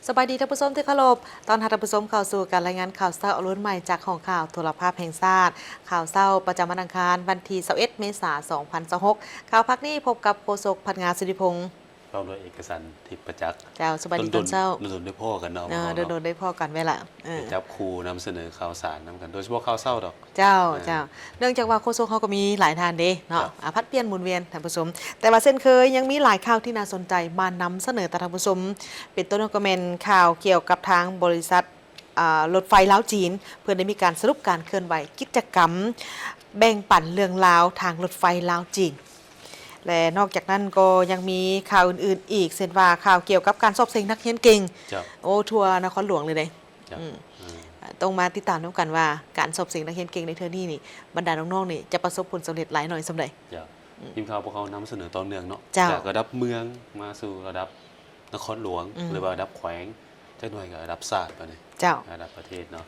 สบายดีท่านผู้ชมที่เคารพตอนท่านผู้ชมเข้าสู่การรายงานข่าวเช้าอรุณใหม่จากของข่าวโทรภาพแห่งชาติข่าวเช้าประจำวันอังคารวันที่21 เมษายน 2026ข่าวพักนี้พบกับโฆษกพัฒงานสุริพงษ์พร้อมด้วยเอกสารทิพย์ประจักษ์เจ้าสบายดีตอนเช้าโดนได้พ่อกันเนาะโดนได้พ่อกันไว้ละไปจับครูนำเสนอข่าวสารนำกันโดยเฉพาะข่าวเศร้าดอกเจ้าเนื่องจากว่าโฆษกเขาก็มีหลายทานเด้เนาะพัดเปลี่ยนหมุนเวียนท่านผู้ชมแต่ว่าเส้นเคยยังมีหลายข่าวที่น่าสนใจมานำเสนอท่านผู้ชมเป็นต้นก็เป็นข่าวเกี่ยวกับทางบริษัทรถไฟลาวจีนเพื่อได้มีการสรุปการเคลื่อนไหวกิจกรรมแบ่งปันเรื่องราวทางรถไฟลาวจีนและนอกจากนั้นก็ยังมีข่าวอื่นๆอีกเช่นว่าข่าวเกี่ยวกับการสอบเซ็งนักเรียนเก่งโอ้ทัวร์นครหลวงเลยต้องมาติดตามด้วยกันว่าการสอบเสียงนักเรียนเก่งในเทอนี่บรรดาน้องๆนี่จะประสบผลสำเร็จหลายหน่อยสำเร็จทีมข่าวพวกเขานำเสนอตอนเนื่องเนาะจากระดับเมืองมาสู่ระดับนครหลวงหรือว่าระดับแขวงจะหน่วยกับระดับศาสตร์ไปเลยระดับประเทศเนาะ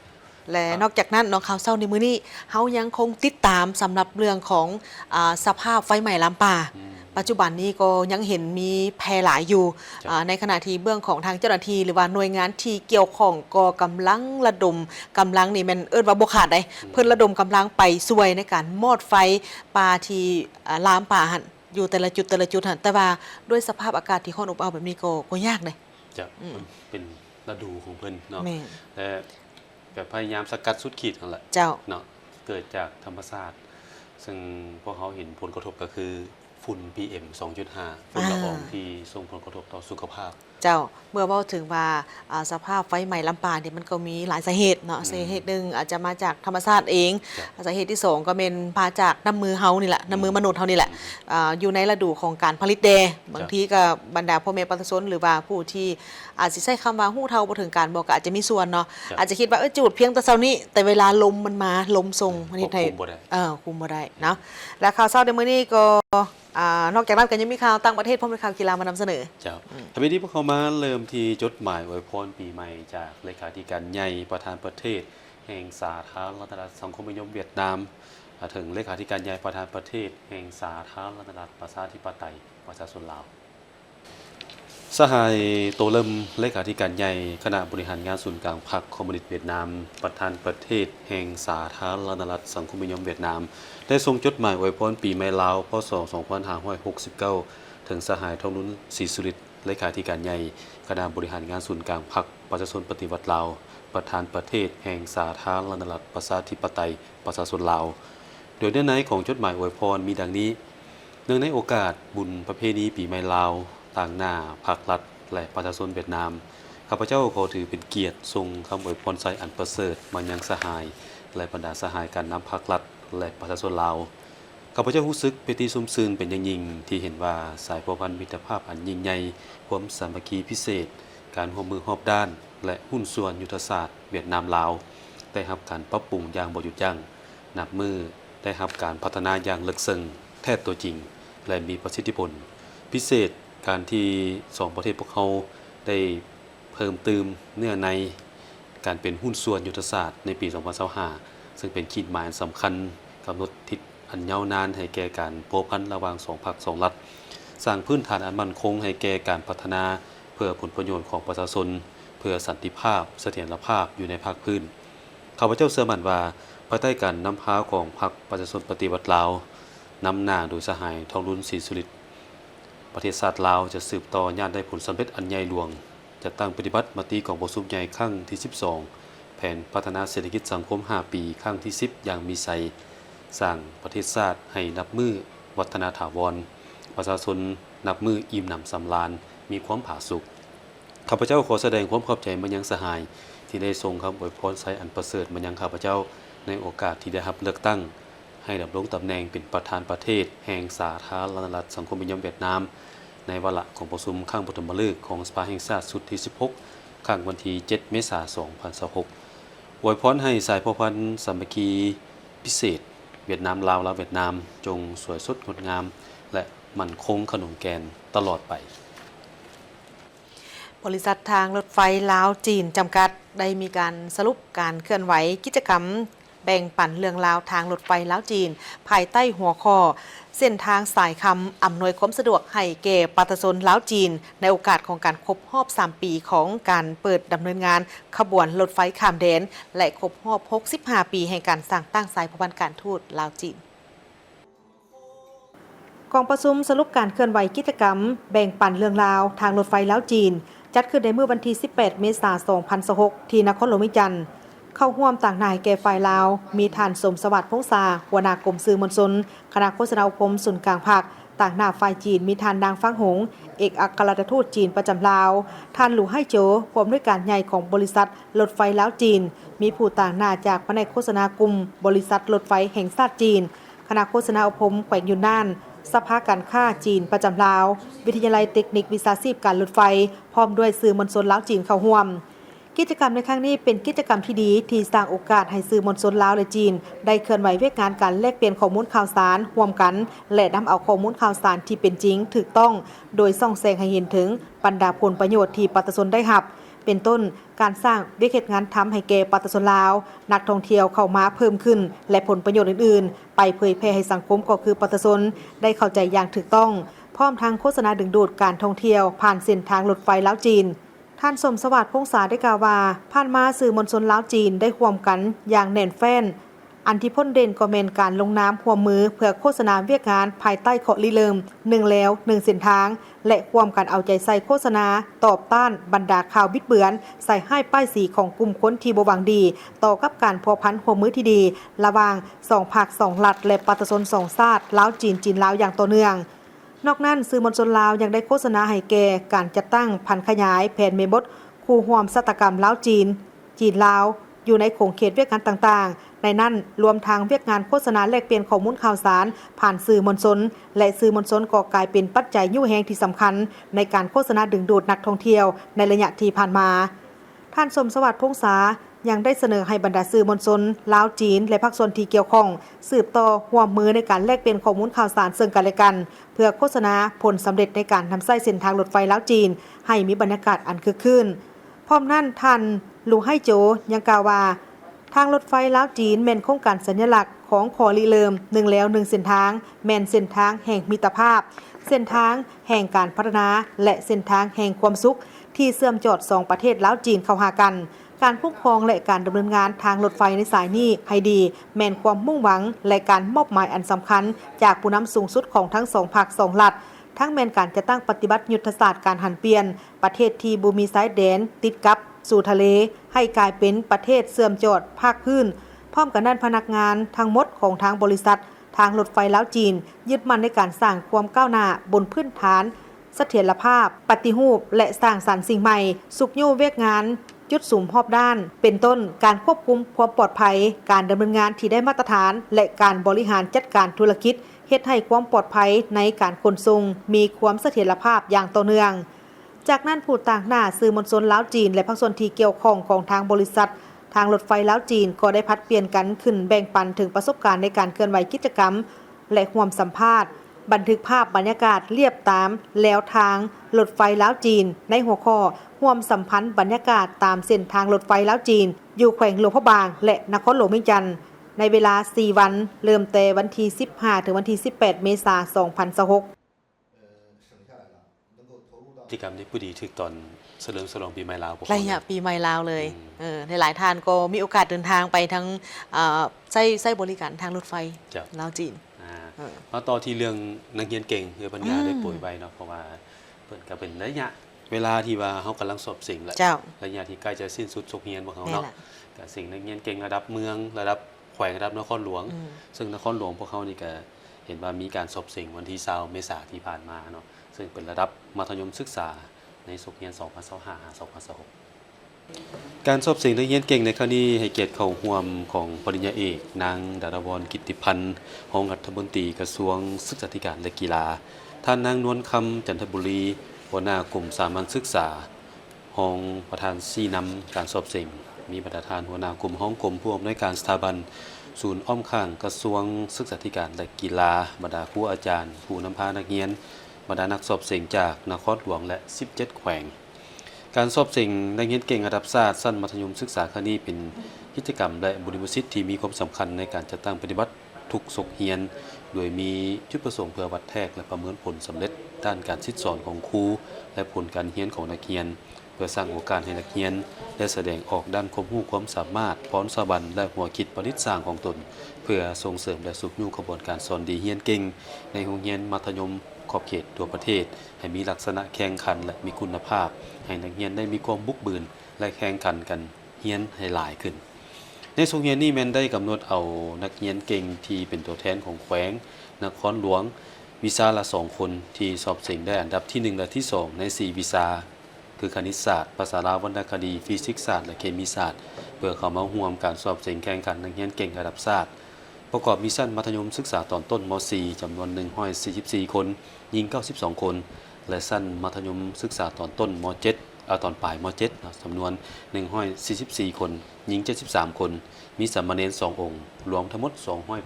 และนอกจากนั้นน้องข่าวเศร้าในมื้อนี้เฮายังคงติดตามสำหรับเรื่องของสภาพไฟไหม้ลามป่าปัจจุบันนี้ก็ยังเห็นมีแพร่หลายอยู่ในขณะที่เบื้องของทางเจ้าหน้าที่หรือว่าหน่วยงานที่เกี่ยวข้องก็กำลังระดมกำลังนี่มันว่าบ่ขาดได้เพิ่นระดมกำลังไปช่วยในการมอดไฟป่าที่ลามป่าหั่นอยู่แต่ละจุดหั่นแต่ว่าด้วยสภาพอากาศที่ร้อนอบอ้าวแบบนี้ก็ยากเลยจะเป็นฤดูของเพิ่นเนาะแต่แบบพยายามสกัดสุดขีดนั่นแหละเนาะเกิดจากธรรมชาติซึ่งพวกเขาเห็นผลกระทบก็คือฝุ่น PM 2.5 ฝุ่นละอองที่ส่งผลกระทบต่อสุขภาพเจ้าเมื่อเว้าถึงว่าสภาพไฟไหม้ลำปางเนี่ยมันก็มีหลายสาเหตุเนาะสาเหตุหนึ่งอาจจะมาจากธรรมชาติเองสาเหตุที่2ก็เป็นมาจากน้ำมือเฮานี่แหละน้ำมือมนุษย์เฮานี่แหละอยู่ในฤดูของการผลิตแดบางทีก็บรรดาพ่อแม่ประชาชนหรือว่าผู้ที่อาจสิใช้คำว่าฮู้เท่าบ่ถึงการบอกก็อาจจะมีส่วนเนาะอาจจะคิดว่าจุดเพียงแต่เช้านี้แต่เวลาลมมันมาลมส่งประเทศไทยคุมบ่ได้เนาะและข่าวเช้าในมื้อนี้ก็นอกจากนั้นก็ยังมีข่าวต่างประเทศพร้อมด้วยข่าวกีฬามานำเสนอเจ้าทวีที่พวกเขามาเริ่มที่จดหมายอวยพรปีใหม่จากเลขาธิการใหญ่ประธานประเทศแห่งสาธารณรัฐสังคมนิยมเวียดนามถึงเลขาธิการใหญ่ประธานประเทศแห่งสาธารณรัฐประชาธิปไตยประชาชนลาวสหายโตเริ่มเลขาธิการใหญ่คณะบริหารงานศูนย์กลางพรรคคอมมิวนิสต์เวียดนามประธานประเทศแห่งสาธารณรัฐสังคมนิยมเวียดนามได้ส่งจดหมายอวยพรปีใหม่ลาวพ.ศ. 2569ถึงสหายทองนุ้นศรีสุริตเลขาธิการใหญ่คณะบริหารงานศูนย์กลางพรรคประชาชนปฏิวัติลาวประธานประเทศแห่งสาธารณรัฐประชาธิปไตยประชาชนลาวโดยเนื้อในของจดหมายอวยพรมีดังนี้เนื่องในโอกาสบุญประเพณีปีใหม่ลาวต่างหน้าภาครัฐและประชาชนเวียดนามข้าพเจ้าขอถือเป็นเกียรติส่งคำอวยพรใส่อันประเสริฐมายังสหายและบรรดาสหายการนำภาครัฐและประชาชนลาวข้าพเจ้ารู้สึกเป็นที่ซุ่มซื่นเป็นอย่างยิ่งที่เห็นว่าสายพันธมิตรภาพอันยิ่งใหญ่ความสามัคคีพิเศษการร่วมมือรอบด้านและหุ้นส่วนยุทธศาสตร์เวียดนามลาวได้รับการปรับปรุงอย่างบ่หยุดยั้งนับมือได้รับการพัฒนาอย่างลึกซึ้งแท้ตัวจริงและมีประสิทธิผลพิเศษการที่2ประเทศพวกเขาได้เพิ่มเติมเนื้อในการเป็นหุ้นส่วนยุทธศาสตร์ในปี 2025 ซึ่งเป็นขีดหมายสำคัญกำหนดทิศอันยาวนานให้แก่การพัวพันระหว่าง2พรรค2รัฐสร้างพื้นฐานอันมั่นคงให้แก่การพัฒนาเพื่อผลประโยชน์ของประชาชนเพื่อสันติภาพเสถียรภาพอยู่ในภาคพื้นข้าพเจ้าเชื่อมั่นว่าภายใต้การนำพาของพรรคประชาชนปฏิวัติลาวนำหน้าโดยสหายทองรุ้นศรีสุริตประเทศชาติลาวจะสืบต่อยานได้ผลสำเร็จอันใหญ่หลวงจะตั้งปฏิบัติมติของประชุมใหญ่ครั้งที่12แผนพัฒนาเศรษฐกิจสังคม5ปีครั้งที่10อย่างมีไสสร้างประเทศชาติให้นับมือวัฒนาถาวรประชาชนนับมืออิ่มหนำสำราญมีความผาสุกข้าพเจ้าขอแสดงความขอบใจมายังสหายที่ได้ทรงคำอวยพรใส่อันประเสริฐมายังข้าพเจ้าในโอกาสที่ได้รับเลือกตั้งให้ดำรงตำแหน่งเป็นประธานประเทศแห่งสาธารณรัฐสังคมนิยมเวียดนามในวาระของประชุมครั้งปฐมฤกษ์ของสภาแห่งชาติสุดที่16ครั้งวันที่7 เมษายน 2026อวยพรให้สายพันธุ์สามัคคีพิเศษเวียดนามลาวและเวียดนามจงสวยสดงดงามและมั่นคงขนมแกนตลอดไปบริษัททางรถไฟลาวจีนจำกัดได้มีการสรุปการเคลื่อนไหวกิจกรรม แบ่งปันเรื่องราวทางรถไฟลาวจีน ภายใต้หัวข้อเส้นทางสายคำอำนวยความสะดวกให้แก่ประชาชนลาวจีนในโอกาสของการครบรอบ 3 ปีของการเปิดดำเนินงานขบวนรถไฟข้ามแดนและครบรอบ 65 ปีแห่งการสร้างตั้งสายพพันธ์การทูตลาวจีนกองประชุมสรุปการเคลื่อนไหวกิจกรรมแบ่งปันเรื่องราวทางรถไฟลาวจีนจัดขึ้นในเมื่อวันที่ 18 เมษายน 2026 ที่นครหลวงวิจันทร์เข้าร่วมต่างนายแก่ฝ่ายลาวมีท่านสมสวัสดิ์พงษาหัวหน้ากรมสื่อมวลชนคณะโฆษณาอุปมศูนย์กลางภาคต่างหน้าฝ่ายจีนมีท่านนางฟังหงเอกอัครราชทูตจีนประจำลาวท่านหลู่ไห่โจผู้อำนวยการใหญ่ของบริษัทรถไฟลาวจีนมีผู้ต่างหน้าจากแผนกโฆษณากลุ่มบริษัทรถไฟแห่งชาติจีนคณะโฆษณาอุปมแขวงยูนนานสภาการค้าจีนประจำลาววิทยาลัยเทคนิควิชาชีพการรถไฟพร้อมด้วยสื่อมวลชนลาวจีนเข้าร่วมกิจกรรมในครั้งนี้เป็นกิจกรรมที่ดีที่สร้างโอกาสให้สื่อมวลชนลาวและจีนได้เคลื่อนไหวเวียกงานการแลกเปลี่ยนข้อมูลข่าวสารร่วมกันและนำเอาข้อมูลข่าวสารที่เป็นจริงถูกต้องโดยส่องแสงให้เห็นถึงบรรดาผลประโยชน์ที่ประชาชนได้รับเป็นต้นการสร้างเวียกงานทำให้แก่ประชาชนลาวนักท่องเที่ยวเข้ามาเพิ่มขึ้นและผลประโยชน์อื่นๆไปเผยแพร่ให้สังคมก็คือประชาชนได้เข้าใจอย่างถูกต้องพร้อมทางโฆษณาดึงดูดการท่องเที่ยวผ่านเส้นทางรถไฟลาวจีนท่านสมสวัสดิ์พงษาได้กล่าวว่าผ่านมาสื่อมวลชนลาวจีนได้ร่วมกันอย่างแน่นแฟ้นอันที่พ้นเด่นก็เป็นการลงนามร่วมมือเพื่อโฆษณาเวียกงานภายใต้ข้อริเริ่ม1แล้ว1เส้นทางและร่วมกันเอาใจใส่โฆษณาตอบต้านบรรดาข่าวบิดเบือนใส่ให้ป้ายสีของกลุ่มคนที่บ่หวังดีต่อกับการพัวพันร่วมมือที่ดีระหว่าง2ภาค2รัฐและประชาชน2ชาติลาวจีนจีนลาวอย่างต่อเนื่องนอกนั้นสื่อมวลชนลาวยังได้โฆษณาให้แก่การจัดตั้งพันขยายแผนเมบดคู่ร่วมสัตกรรมลาวจีนลาวอยู่ในโขงเขตเวียกงานต่างๆในนั้นรวมทางเวียกงานโฆษณาแลกเปลี่ยนข้อมูลข่าวสารผ่านสื่อมวลชนและสื่อมวลชนก็กลายเป็นปัจจัยยั่วแฮงที่สำคัญในการโฆษณาดึงดูดนักท่องเที่ยวในระยะที่ผ่านมาท่านสมสวัสดิ์พงษายังได้เสนอให้บรรดาสื่อมวลชนลาวจีนและภาคส่วนที่เกี่ยวข้องสืบต่อร่วมมือในการแลกเปลี่ยนข้อมูลข่าวสารซึ่งกันและกันเพื่อโฆษณาผลสำเร็จในการทำไส้เส้นทางรถไฟลาวจีนให้มีบรรยากาศอันคึกคืนพร้อมนั้นท่านหลู่ไห่โจยังกล่าวว่าทางรถไฟลาวจีนแม่นโครงการสัญลักษณ์ของขอริเริ่ม1แล้ว1เส้นทางแม่นเส้นทางแห่งมิตรภาพเส้นทางแห่งการพัฒนาและเส้นทางแห่งความสุขที่เชื่อมจอด2ประเทศลาวจีนเข้าหากันการคุ้มครองและการดำเนินงานทางรถไฟในสายนี้ให้ดีแม่นความมุ่งหวังและการมอบหมายอันสำคัญจากผู้นำสูงสุดของทั้ง2ภาค2รัฐทั้งแม่นการจะตั้งปฏิบัติยุทธศาสตร์การหันเปลี่ยนประเทศที่บ่มีชายแดนติดกับสู่ทะเลให้กลายเป็นประเทศเสื่อมจอดภาคพื้นพร้อมกันนั้นพนักงานทั้งหมดของทางบริษัททางรถไฟลาวจีนยึดมั่นในการสร้างความก้าวหน้าบนพื้นฐานเสถียรภาพปฏิรูปและสร้างสรรค์สิ่งใหม่สุขยู่เวียกงานจุดสูงรอบด้านเป็นต้นการควบคุมความปลอดภัยการดำเนินงานที่ได้มาตรฐานและการบริหารจัดการธุรกิจเฮ็ดให้ความปลอดภัยในการขนส่งมีความเสถียรภาพอย่างต่อเนื่องจากนั้นผู้ต่างหน้าสื่อมวลชนลาวจีนและภาคส่วนที่เกี่ยวข้องของทางบริษัททางรถไฟลาวจีนก็ได้พัดเปลี่ยนกันขึ้นแบ่งปันถึงประสบการณ์ในการเคลื่อนไหวกิจกรรมและร่วมสัมภาษณ์บันทึกภาพบรรยากาศเรียบตามแล้วทางรถไฟลาวจีนในหัวข้อร่วมสัมพันธ์บรรยากาศตามเส้นทางรถไฟลาวจีนอยู่แขวงหลวงพระบางและนครหลวงเวียงจันทร์ในเวลา4วันเริ่มแต่วันที่15ถึงวันที่18เมษายน2026กิจกรรมนี้ผู้ดีถึกตอนเฉลิมฉลองปีใหม่ลาวระยะปีใหม่ลาวเลยในหลายท่านก็มีโอกาสเดินทางไปทั้งใช้บริการทางรถไฟลาวจีนมาต่อที่เรื่องนักเรียนเก่งคือปัญญาได้ป่วยไปเนาะเพราะว่าเพิ่นก็เป็นระยะเวลาที่ว่าเฮากำลังสอบสิ่งแหละระยะที่ใกล้จะสิ้นสุดสุขเรียนของเฮาเนาะก็สิ่งนักเรียนเก่งระดับเมืองระดับแขวงระดับนครหลวงซึ่งนครหลวงพวกเขานี่ก็เห็นว่ามีการสอบสิ่งวันที่20เมษายนที่ผ่านมาเนาะซึ่งเป็นระดับมัธยมศึกษาในสุขเรียน2025-2026การสอบสิ่งนักเรียนเก่งในครั้งนี้ให้เกียรติเข้าร่วมของปริญญาเอกนางดารวรกิตติพันธ์รองรัฐมนตรีกระทรวงศึกษาธิการและกีฬาท่านนางนวลคำจันทบุรีหัวหน้ากลุ่มสามัญศึกษารองประธานชี้นำการสอบสิ่งมีประธานหัวหน้ากลุ่มห้องกรมผู้อำนวยการสถาบันศูนย์อ้อมข้างกระทรวงศึกษาธิการและกีฬาบรรดาครูอาจารย์ผู้นำพานักเรียนบรรดานักสอบสิ่งจากนครหลวงและ17แขวงการสอบสิ่งนักเรียนเก่งระดับชาติสั้นมัธยมศึกษาครั้งนี้เป็น กิจกรรมและบริษัทที่มีความสำคัญในการจัดตั้งปฏิบัติทุกศกเฮียนโดยมีจุดประสงค์เพื่อวัดแทกและประเมินผลสำเร็จด้านการศึกษาของครูและผลการเรียนของนักเรียนเพื่อสร้างโอกาสให้นักเรียนได้แสดงออกด้านความรู้ความสามารถพรสวรรค์และหัวคิดประดิษฐ์สร้างของตนเพื่อส่งเสริมและสุขอยู่กระบวนการสอนดีเรียนเก่งในโรงเรียนมัธยมขอบเขตทั่วประเทศให้มีลักษณะแข่งขันและมีคุณภาพให้นักเรียนได้มีความบุกบืนและแข่งขันกันเรียนให้หลายขึ้นในโรงเรียนนี้แม่นได้กำหนดเอานักเรียนเก่งที่เป็นตัวแทนของแขวงนครหลวงวิชาละ2คนที่สอบเสิ่งได้อันดับที่1และที่2ใน4วิชาคือคณิตศาสตร์ภาษาลาววรรณคดีฟิสิกส์ศาสตร์และเคมีศาสตร์เพื่อเข้ามาร่วมการสอบเสิ่งแข่งขันนักเรียนเก่งระดับชาติประกอบมีชั้นมัธยมศึกษาตอนต้นม .4 จำนวน144คนหญิง92คนและชั้นมัธยมศึกษาตอนต้นม .7 ตอนปลายม .7 จำนวน144คนหญิง73คนมีสามเณร2องค์รวมทั้งหมด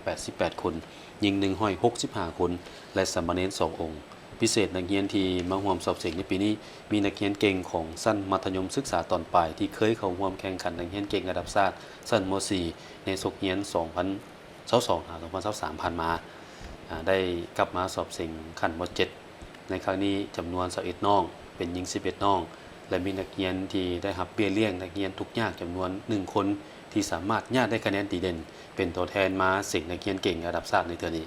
288คนหญิง165คนและสามเณร2องค์พิเศษนักเรียนที่มาร่วมสอบเสิ่งในปีนี้มีนักเรียนเก่งของชั้นมัธยมศึกษาตอนปลายที่เคยเข้าร่วมแข่งขันนักเรียนเก่งระดับชาติชั้นม .4 ในศกเรียน2022-2023ผ่านมาได้กลับมาสอบเสิ่งขั้นม .7 ในครั้งนี้จำนวน21น้องเป็นหญิง11น้องและมีนักเรียนที่ได้รับเบี้ยเลี้ยงนักเรียนทุกอย่างจำนวน1คนที่สามารถญาติได้คะแนนดีเด่นเป็นตัวแทนมาสิ่งนักเรียนเก่งระดับชาติในเทื่อนี้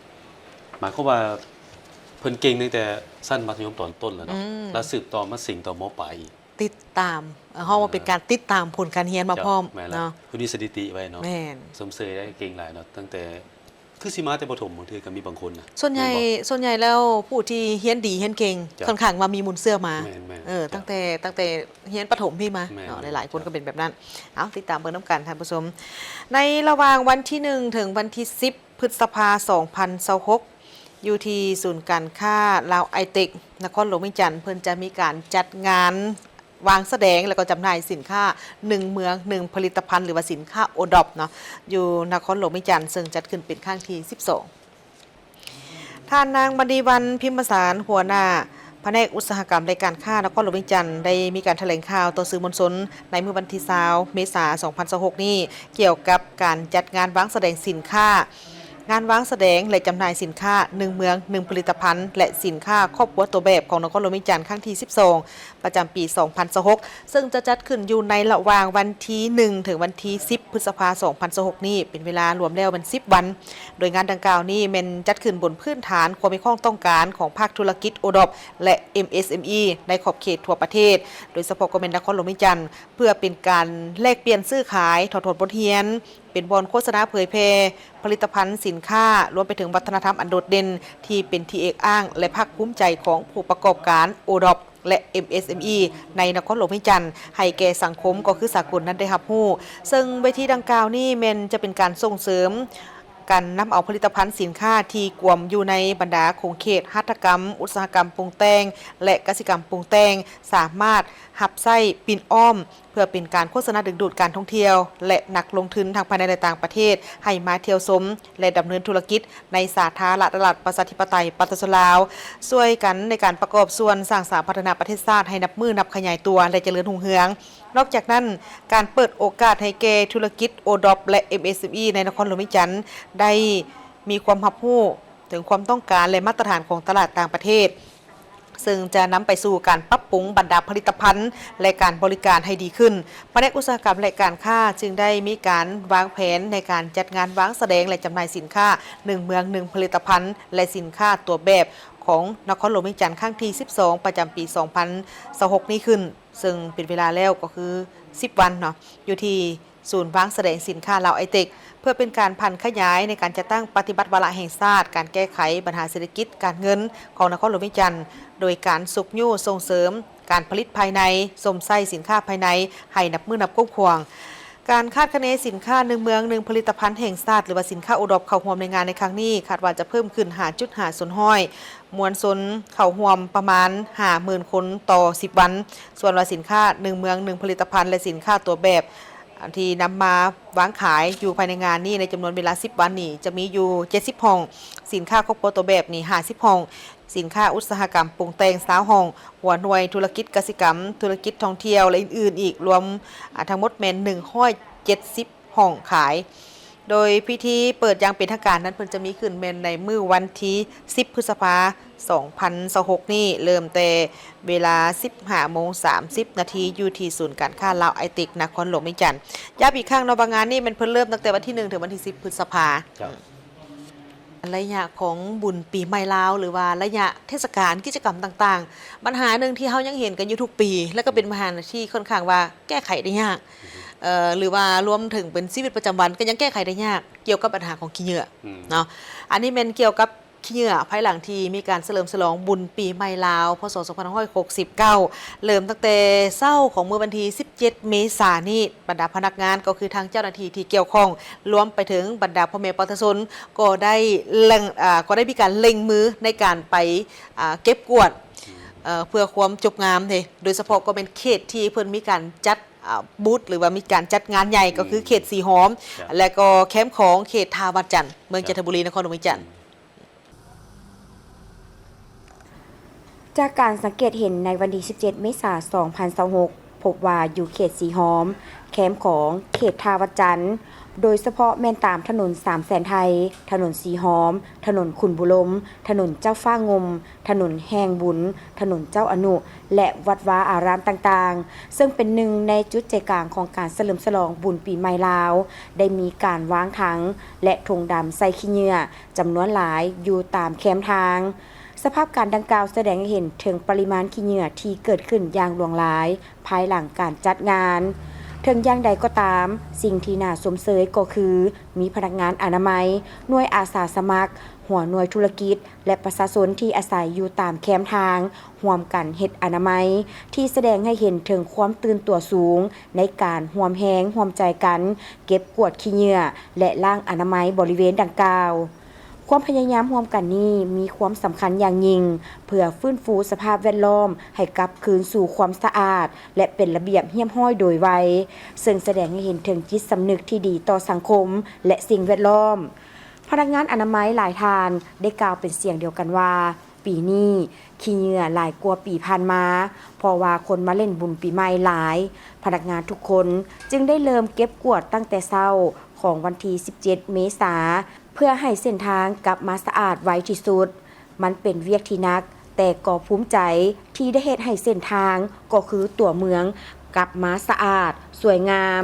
หมายความว่าเพิ่นเก่งตั้งแต่ชั้นมัธยมตอนต้นแล้วเนาะแล้วสืบต่อมาสิ่งต่อมปลายติดตามเฮาว่าเป็นการติดตามผลการเรียนมาพร้อมเนาะคือมีสถิติไว้เนาะแม่นสมเสยได้เก่งหลายเนาะตั้งแต่คือสิมาแต่ประถมบางทีก็มีบางคนนะส่วนใหญ่แล้วผู้ที่เรียนดีเรียนเก่งค่อนข้างว่ามีมูลเสื้อมาตั้งแต่เรียนประถมพี่มาเนาะหลายๆคนก็เป็นแบบนั้นเอาติดตามเบิ่งนำกันท่านผู้ชมในระหว่างวันที่1ถึงวันที่10พฤษภาคม2026อยู่ที่ศูนย์การค้าลาวไอเทคนครหลวงวิจันทร์เพิ่นจะมีการจัดงานวางแสดงแล้วก็จำหน่ายสินค้า1เมือง1ผลิตภัณฑ์หรือว่าสินค้าโอดอปเนาะอยู่นครหลวงวิจันทร์ซึ่งจัดขึ้นเป็นครั้งที่12ท่านนางมณีวรรณพิมพ์ประสานหัวหน้าแผนกอุตสาหกรรมในการค้านครหลวงวิจันทร์ได้มีการแถลงข่าวต่อสื่อมวลชนในเมื่อวันที่20เมษายน2026นี้เกี่ยวกับการจัดงานวางแสดงสินค้างานวางแสดงและจำหน่ายสินค้า1เมือง1ผลิตภัณฑ์และสินค้าครอบครัวตัวแบบของนครหลวงวิจันทร์ครั้งที่12ประจำปี2026ซึ่งจะจัดขึ้นอยู่ในระหว่างวันที่1ถึงวันที่10พฤษภาคม2026นี้เป็นเวลารวมแล้วเป็น10วันโดยงานดังกล่าวนี้เป็นจัดขึ้นบนพื้นฐานความมีข้อต้องการของภาคธุรกิจโอดอปและ MSME ในขอบเขตทั่วประเทศโดยเฉพาะก็เป็นนครหลวงวิจันทร์เพื่อเป็นการแลกเปลี่ยนซื้อขายถอดถอนบทเรียนเป็นบอนโฆษณาเผยแพร่ผลิตภัณฑ์สินค้ารวมไปถึงวัฒนธรรมอันโดดเด่นที่เป็นที่เอกอ้างและภาคภูมิใจของผู้ประกอบการโอดอปและ MSME ในนครหลวงวิจันทร์ให้แก่สังคมก็คือสากลนั้นได้รับรู้ซึ่งเวทีดังกล่าวนี้แม้นจะเป็นการส่งเสริมการนำเอาผลิตภัณฑ์สินค้าที่กวมอยู่ในบรรดาโครงเขตหัตถกรรมอุตสาหกรรมปรุงแต่งและกสิกรรมปรุงแต่งสามารถหับไส้ปิ่นอ้อมเพื่อเป็นการโฆษณาดึงดูดการท่องเที่ยวและนักลงทุนทางภายในและต่างประเทศให้มาเที่ยวชมและดำเนินธุรกิจในสาธารณรัฐประชาธิปไตยประชาชนลาวช่วยกันในการประกอบส่วนสร้างสรรค์พัฒนาประเทศชาติให้นับมือนับขยายตัวและเจริญรุ่งเรืองนอกจากนั้นการเปิดโอกาสให้แก่ธุรกิจโอดอปและ MSME ในนครหลวงวิจันทร์ได้มีความรับรู้ถึงความต้องการและมาตรฐานของตลาดต่างประเทศซึ่งจะนำไปสู่การปรับปรุงบรรดาผลิตภัณฑ์และการบริการให้ดีขึ้นแผนกอุตสาหกรรมและการค้าจึงได้มีการวางแผนในการจัดงานวางแสดงและจำหน่ายสินค้า1เมือง1ผลิตภัณฑ์และสินค้าตัวแบบของนครหลวงวิจันทร์ครั้งที่12ประจำปี2026นี้ขึ้นซึ่งเป็นเวลาแล้วก็คือ10วันเนาะอยู่ที่ศูนย์วางแสดงสินค้าลาวไอเทคเพื่อเป็นการพันขยายในการจัดตั้งปฏิบัติวาระแห่งชาติการแก้ไขปัญหาเศรษฐกิจการเงินของนครหลวงวิจันทร์โดยการสุกยู่ส่งเสริมการผลิตภายในสมไส้สินค้าภายในให้นับมือนับก้มควงการคาดคะเนสินค้า1เมือง1ผลิตภัณฑ์แห่งชาติหรือว่าสินค้าโอดอปเข้าร่วมในงานในครั้งนี้คาดว่าจะเพิ่มขึ้น 5.5 ส่วนห้อยมวลชนเข้าร่วมประมาณ 50,000 คนต่อ10วันส่วนว่าสินค้า1เมือง1ผลิตภัณฑ์และสินค้าตัวแบบที่นำมาวางขายอยู่ภายในงานนี้ในจำนวนเวลา10วันนี้จะมีอยู่70ห้องสินค้าครอบครัวตัวแบบนี่50ห้องสินค้าอุตสาหกรรมปรุงแต่ง20ห้องหัวหน่วยธุรกิจกสิกรรมธุรกิจท่องเที่ยวและอื่นๆอีกรวมทั้งหมดแม่น170 ห้องขายโดยพิธีเปิดอย่างเป็นทางการนั้นเพิ่นจะมีขึ้นเป็นในมื้อวันที่10 พฤษภาคม 2026 นี่เริ่มแต่เวลา 15:30 นาทีอยู่ที่ศูนย์การค้าลาวไอติกนครหลวงเวียงจันทน์ย้ำอีกครั้งเนาะบางงานนี่มันเพิ่นเริ่มตั้งแต่วันที่1ถึงวันที่10 พฤษภาคมระยะของบุญปีใหม่ลาวหรือว่าระยะเทศกาลกิจกรรมต่างๆปัญหาหนึ่งที่เฮายังเห็นกันอยู่ทุกปี แล้วก็เป็นปัญหาที่ค่อนข้างว่าแก้ไขได้ยากหรือว่ารวมถึงเป็นชีวิตประจำวันก็ยังแก้ไขได้ยากเกี่ยวกับปัญหาของขี้เหงื่อเนาะอันนี้เป็นเกี่ยวกับขี้เหงื่อภายหลังที่มีการเฉลิมฉลองบุญปีใหม่ลาวพศ2569เริ่มตั้งแต่เช้าของมื้อวันที่17 เมษายนนี้บรรดาพนักงานก็คือทางเจ้าหน้าที่ที่เกี่ยวข้องรวมไปถึงบรรดาพ่อแม่ประชาชนก็ได้มีการเล็งมือในการไปเก็บกวาดเพื่อความจบงามเลยโดยเฉพาะก็เป็นเขตที่เพิ่นมีการจัดบูธหรือว่ามีการจัดงานใหญ่ก็คือเขตสีหอมและก็แคมป์ของเขตทาวัดจันทร์เมืองจันทบุรีนครหลวงเวียงจันทน์จากการสังเกตเห็นในวันที่17 เมษายน 2026 พบว่าอยู่เขตสีหอมแคมป์ของเขตทาวัดจันทร์โดยเฉพาะแม่นตามถนน3แสนไทยถนนสีหอมถนนขุนบุลมถนนเจ้าฟ้างมถนนแหงบุญถนนเจ้าอนุและวัดวาอารามต่างๆซึ่งเป็นหนึ่งในจุดใจกลางของการเฉลิมฉลองบุญปีใหม่ลาวได้มีการวางถังและธงดำใส่ขี้เหงื่อจำนวนหลายอยู่ตามแคมทางสภาพการดังกล่าวแสดงให้เห็นถึงปริมาณขี้เหงื่อที่เกิดขึ้นอย่างหลวงหลายภายหลังการจัดงานถึงอย่างใดก็ตามสิ่งที่น่าสมเสยก็คือมีพนักงานอนามัยหน่วยอาสาสมัครหัวหน่วยธุรกิจและประชาชนที่อาศัยอยู่ตามแคมทางร่วมกันเฮ็ดอนามัยที่แสดงให้เห็นถึงความตื่นตัวสูงในการร่วมแรงร่วมใจกันเก็บกวาดขี้เหงื่อและล้างอนามัยบริเวณดังกล่าวความพยายามร่วมกันนี้มีความสำคัญอย่างยิ่งเพื่อฟื้นฟูสภาพแวดล้อมให้กลับคืนสู่ความสะอาดและเป็นระเบียบเรียบร้อยโดยไวซึ่งแสดงให้เห็นถึงจิตสำนึกที่ดีต่อสังคมและสิ่งแวดล้อมพนักงานอนามัยหลายท่านได้กล่าวเป็นเสียงเดียวกันว่าปีนี้ขี้เหงื่อหลายกว่าปีผ่านมาเพราะว่าคนมาเล่นบุญปีใหม่หลายพนักงานทุกคนจึงได้เริ่มเก็บกวาดตั้งแต่เช้าของวันที่17 เมษายนเพื่อให้เส้นทางกลับมาสะอาดไว้ที่สุดมันเป็นเวียกที่นักแต่ก็ภูมิใจที่ได้เฮ็ดให้เส้นทางก็คือตัวเมืองกลับมาสะอาดสวยงาม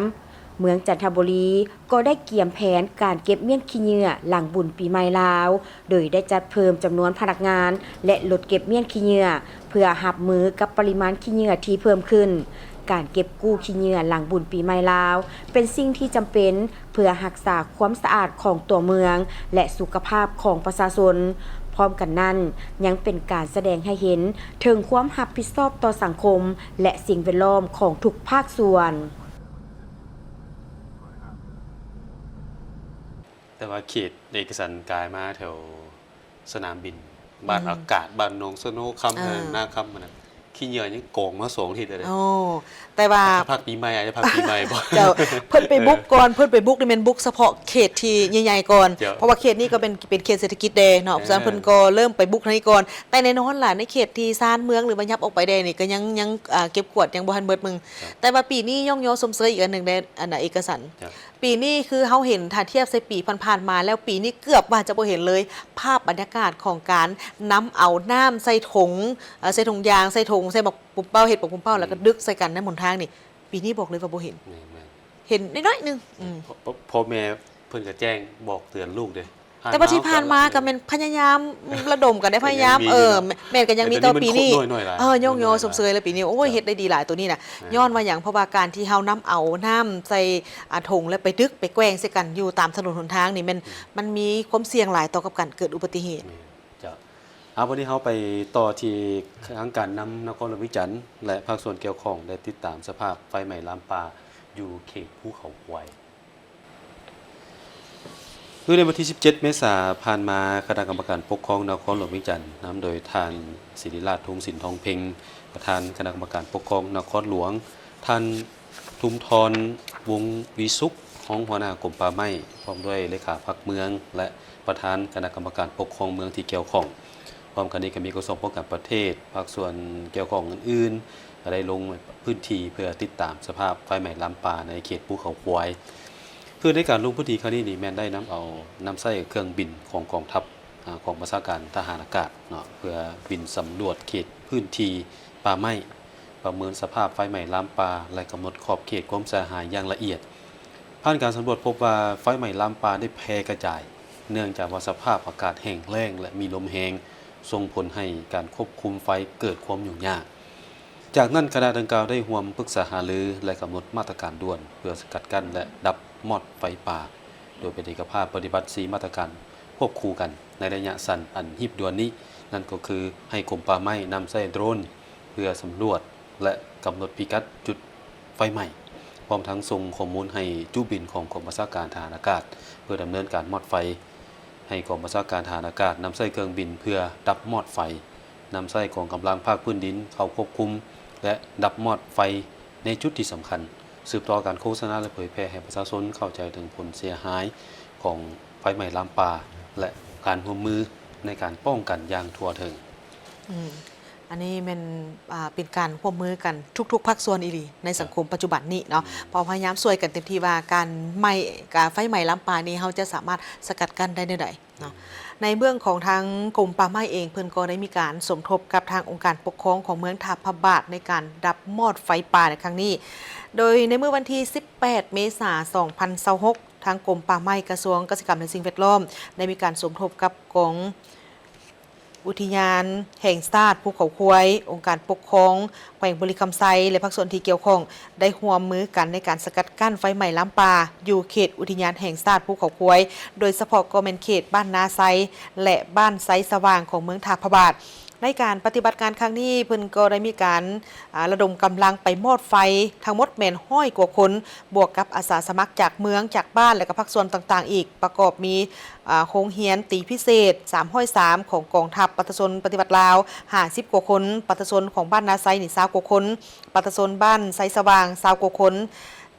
เมืองจันทบุรีก็ได้เกี่ยมแผนการเก็บเมี่ยนขี้เหงื่อหลังบุญปีใหม่ลาวโดยได้จัดเพิ่มจำนวนพนักงานและลดเก็บเมี่ยนขี้เหงื่อเพื่อรับมือกับปริมาณขี้เหงื่อที่เพิ่มขึ้นการเก็บกู้ขี้เหงื่อหลังบุญปีใหม่ลาวเป็นสิ่งที่จำเป็นเพื่อรักษาความสะอาดของตัวเมืองและสุขภาพของประชาชนพร้อมกันนั้นยังเป็นการแสดงให้เห็นถึงความรับผิดชอบต่อสังคมและสิ่งแวดล้อมของทุกภาคส่วนแต่ว่าเขตเอกสันกายมาแถวสนามบินบ้านอากาศบ้านนงสโนคำหน้าคำมันนะขี้เหงื่อยังโกงมา2 ทีเลย โอ้แต่ว่าพักปีใหม่อาจจะพักปีใหม่บ่ เดี๋ยวเพิ่นไปบุ๊กก่อนเพิ่นไปบุ๊กนี่เป็นบุ๊กเฉพาะเขตที่ใหญ่ๆก่อนเพราะว่าเขตนี้ก็เป็นเขตเศรษฐกิจแดเนาะเพราะฉะนั้นเพิ่นก็เริ่มไปบุ๊กทางนี้ก่อนแต่ในนอนล่ะในเขตที่ซ่านเมืองหรือว่ายับออกไปแดนี่ก็ยังเก็บกวาดยังบ่ทันเบิดมึงแต่ว่าปีนี้ย่องโยสมเสยอีกอันหนึงได้อันน่ะเอกสารปีนี้คือเฮาเห็นถ้าเทียบใส่ปีผ่านๆมาแล้วปีนี้เกือบว่าจะบ่เห็นเลยภาพบรรยากาศของการนำเอาน้ำใส่ถุงยางใส่ถุงใส่บักปุ่มเป้าเห็ดบักปุ่มเป้าแล้วก็ดึกใส่กันในหนทางนี่ปีนี้บอกเลยว่าบ่เห็นเห็นน้อยๆนึงพ่อแม่เพิ่นก็แจ้งบอกเตือนลูกเด้แต่ว่าที่ผ่านมาก็เป็นพยายามระดมกันได้พยายามแม่นก็ยังมีต่อปีนี้ย่องโยสมเสยแล้วปีนี้โอ้ยเฮ็ดได้ดีหลายตัวนี้น่ะย้อนมาอย่างเพราะว่าการที่เฮานำเอาน้ำใส่ถุงแล้วไปดึกไปแกว่งใส่กันอยู่ตามถนนหนทางนี่มันมีความเสี่ยงหลายต่อกับการเกิดอุบัติเหตุวันนี้เฮาไปต่อที่ทางการนำนครหลวงเวียงจันทน์และภาคส่วนเกี่ยวข้องได้ติดตามสภาพไฟไหม้ลามป่าอยู่เขตภูเขาควายคือในวันที่17 เมษายนผ่านมาคณะกรรมการปกครองนครหลวงเวียงจันทน์นำโดยท่านศิริราช ทงสินทองเพ็งประธานคณะกรรมการปกครองนครหลวงท่านทุมทรวงศ์วิสุขของหัวหน้ากรมป่าไม้พร้อมด้วยเลขาพรรคเมืองและประธานคณะกรรมการปกครองเมืองที่เกี่ยวข้องพร้อมกันนี้ก็มีกระทรวงป้องกันประเทศภาคส่วนเกี่ยวข้องอื่นๆได้ลงพื้นที่เพื่อติดตามสภาพไฟไหม้ลามป่าในเขตภูเขาควาย คือในการลงพื้นที่ครั้งนี้นี่แม่นได้นำใช้เครื่องบินของกองทัพของบัญชาการทหารอากาศเนาะเพื่อบินสำรวจเขตพื้นที่ป่าไม้ประเมินสภาพไฟไหม้ลามป่าและกำหนดขอบเขตความเสียหายอย่างละเอียดผ่านการสำรวจพบว่าไฟไหม้ลามป่าได้แพร่กระจายเนื่องจากว่าสภาพอากาศแห้งแล้งและมีลมแรงส่งผลให้การควบคุมไฟเกิดความยุ่งยากจากนั้นคณะดังกล่าวได้ร่วมปรึกษาหารือและกำหนดมาตรการด่วนเพื่อสกัดกั้นและดับมอดไฟป่าโดยเป็นเอกภาพปฏิบัติ4มาตรการควบคู่กันในระยะสั้นอันหีบด่วนนี้นั่นก็คือให้กรมป่าไม้นำใช้โดรนเพื่อสำรวจและกำหนดพิกัดจุดไฟไหม้พร้อมทั้งส่งข้อมูลให้จูบินของกรมบัญชาการทหารอากาศเพื่อดำเนินการมอดไฟให้กองบัญชาการทหารอากาศนำใช้เครื่องบินเพื่อดับมอดไฟนำใช้กองกำลังภาคพื้นดินเข้าควบคุมและดับมอดไฟในจุดที่สำคัญสืบต่อการโฆษณาและเผยแพร่ให้ประชาชนเข้าใจถึงผลเสียหายของไฟไหม้ลามป่าและการร่วมมือในการป้องกันอย่างทั่วถึง อันนี้เป็นการร่วมมือกันทุกๆภาคส่วนอีหลีในสังคมปัจจุบันนี้เนาะพอพยายามช่วยกันเต็มที่ว่าการไฟไหม้ลามป่านี้เขาจะสามารถสกัดกั้นได้ในใดเนาะในเบื้องของทางกรมป่าไม้เองเพิ่นก็ได้มีการสมทบกับทางองค์การปกครองของเมืองท่าพระบาทในการดับมอดไฟป่าในครั้งนี้โดยในเมื่อวันที่18 เมษายน 2026ทางกรมป่าไม้กระทรวงเกษตรกรรมและสิ่งแวดล้อมได้มีการสมทบกับกองอุทยานแห่งชาติภูเขาควายองค์การปกครองแขวงบุรีคำไซและภาคส่วนที่เกี่ยวข้องได้ร่วมมือกันในการสกัดกั้นไฟไหม้ลามป่าอยู่เขตอุทยานแห่งชาติภูเขาควายโดยเฉพาะก็เป็นเขตบ้านนาไซและบ้านไซสว่างของเมืองท่าพระบาทในการปฏิบัติการครั้งนี้เพิ่นก็ได้มีการระดมกำลังไปมอดไฟทั้งหมดแม่นห้อยกว่าคนบวกกับอาสาสมัครจากเมืองจากบ้านและก็ภาคส่วนต่างๆอีกประกอบมีโรงเรียนตีพิเศษ303ของกองทัพปัตชนปฏิบัติลาว50กว่าคนปัตชนของบ้านนาไซนี่20กว่าคนปัตชนบ้านไซสว่าง20กว่าคน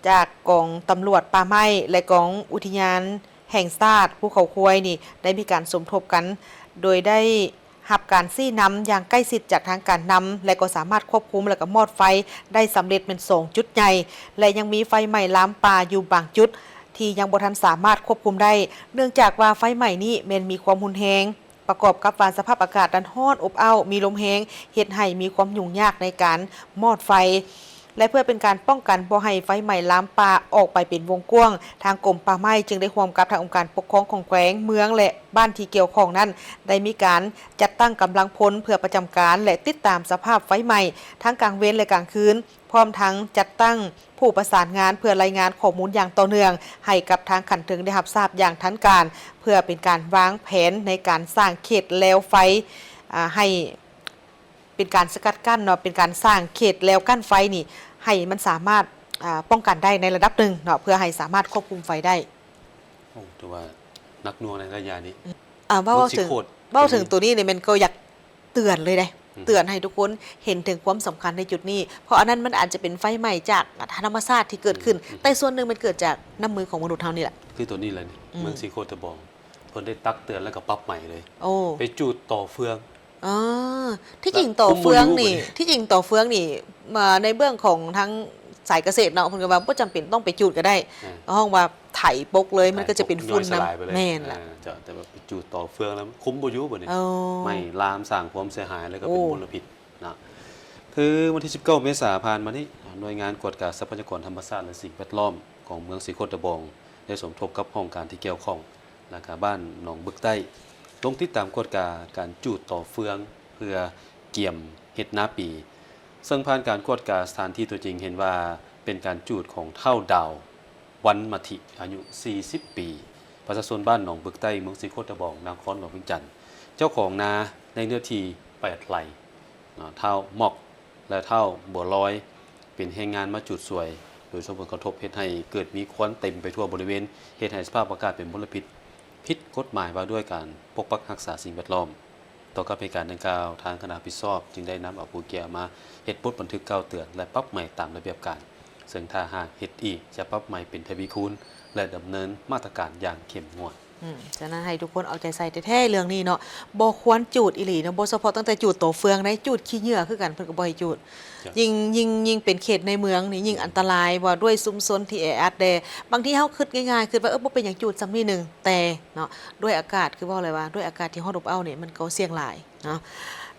จากกองตำรวจป่าไม้และกองอุทยานแห่งชาติภูเขาควายนี่ได้มีการสมทบกันโดยได้หับการซี่นำอย่างใกล้ชิดจากทางการนำและก็สามารถควบคุมและก็มอดไฟได้สำเร็จเป็น2จุดใหญ่และยังมีไฟไหม้ลามป่าอยู่บางจุดที่ยังบ่ทันสามารถควบคุมได้เนื่องจากว่าไฟไหม้นี้มีความรุนแรงประกอบกับสภาพอากาศร้อนอบอ้าวมีลมแรงเฮ็ดให้มีความยุ่งยากในการมอดไฟและเพื่อเป็นการป้องกันบ่ให้ไฟไหม้ลามป่าออกไปเป็นวงกว้างทางกรมป่าไม้จึงได้ร่วมกับทางองค์การปกครองของแขวงเมืองและบ้านที่เกี่ยวข้องนั้นได้มีการจัดตั้งกำลังพลเพื่อประจำการและติดตามสภาพไฟไหม้ทั้งกลางเว้นและกลางคืนพร้อมทั้งจัดตั้งผู้ประสานงานเพื่อรายงานข้อมูลอย่างต่อเนื่องให้กับทางขันถึงได้รับทราบอย่างทันการเพื่อเป็นการวางแผนในการสร้างเขตแล้วไฟให้เป็นการสกัดกั้นเนาะเป็นการสร้างเขตแล้วกั้นไฟนี่ให้มันสามารถป้องกันได้ในระดับหนึ่งเนาะเพื่อให้สามารถควบคุมไฟได้โอ้ถือว่านักหน่วงในระยะนี้ว่าถึงตัวนี้เนี่ยมันก็อยากเตือนเลยนะเตือนให้ทุกคนเห็นถึงความสำคัญในจุดนี้เพราะอันนั้นมันอาจจะเป็นไฟไหม้จากธรรมชาติที่เกิดขึ้นแต่ส่วนหนึ่งมันเกิดจากน้ำมือของมนุษย์เท่านี่แหละคือตัวนี้เลยเมืองซีโคตะบองเพิ่นได้ตักเตือนแล้วก็ปรับใหม่เลยโอ้ไปจูดต่อเฟืองที่จริงต่อเฟืองนี่มาในเบื้องของทั้งสายเกษตรเนาะคุณกำลังบ่จำเป็นต้องไปจูดก็ได้ห้องว่าไถปกเลยมันก็จะเป็นฝุ่นน้ำแม่นแหละแต่แบบไปจูดต่อเฟืองแล้วคุ้มบ่อยู่บ่นี่ไม่ลามสร้างความเสียหายแล้วก็เป็นมลพิษนะคือวันที่19เมษายนผ่านมานี้หน่วยงานกวดการทรัพยากรธรรมชาติและสิ่งแวดล้อมของเมืองศรีโคตะบองได้สมทบกับห้องการที่เกี่ยวข้องและก็บ้านหนองบึกใต้ลงติดตามกวดการจูดต่อเฟืองเพื่อเกี่ยมเฮ็ดนาปีซึ่งผ่านการกวดการสถานที่ตัวจริงเห็นว่าเป็นการจูดของเท่าดาววันมธิอายุ40ปีประชาชนบ้านหนองบึกใต้เมืองศรีโคตะบองนครหลวงเวียงจันทน์เจ้าของนาในเนื้อที่8ไร่เท่าหมอกและเท่าบัวลอยเป็นแรงงานมาจุดสวยโดยส่งผลกระทบเฮ็ดให้เกิดมีควันเต็มไปทั่วบริเวณเฮ็ดให้สภาพอากาศเป็นมลพิษผิดกฎหมายว่าด้วยการปกปักรักษาสิ่งแวดล้อมต่อกับเหตุการณ์ดังกล่าวทางคณะผิดชอบจึงได้นำเอาผู้เกี่ยวมาเฮ็ดบทบันทึกกล่าวเตือนและปรับใหม่ตามระเบียบการซึ่งถ้าหากเฮ็ดอีกจะปรับใหม่เป็นทวีคูณและดำเนินมาตรการอย่างเข้มงวด ฉะนั้นให้ทุกคนเอาใจใส่แท้ๆเรื่องนี้เนาะบ่ควรจูดอีหลีเนาะบ่เฉพาะตั้งแต่จูดโตเฟืองได้จูดขี้เหงื่อคือกันเพิ่นก็บ่ให้จูด ครับ ยิ่งเป็นเขตในเมืองนี่ยิ่งอันตรายว่าด้วยซุมซนที่แออัดแดบางทีเฮาคิดง่ายๆคิดว่าบ่เป็นหยังจูดซ้ำนิดนึงแต่เนาะด้วยอากาศคือว่าอะไรว่าด้วยอากาศที่ร้อนอบอ้าวนี่มันก็เสี่ยงหลายเนาะ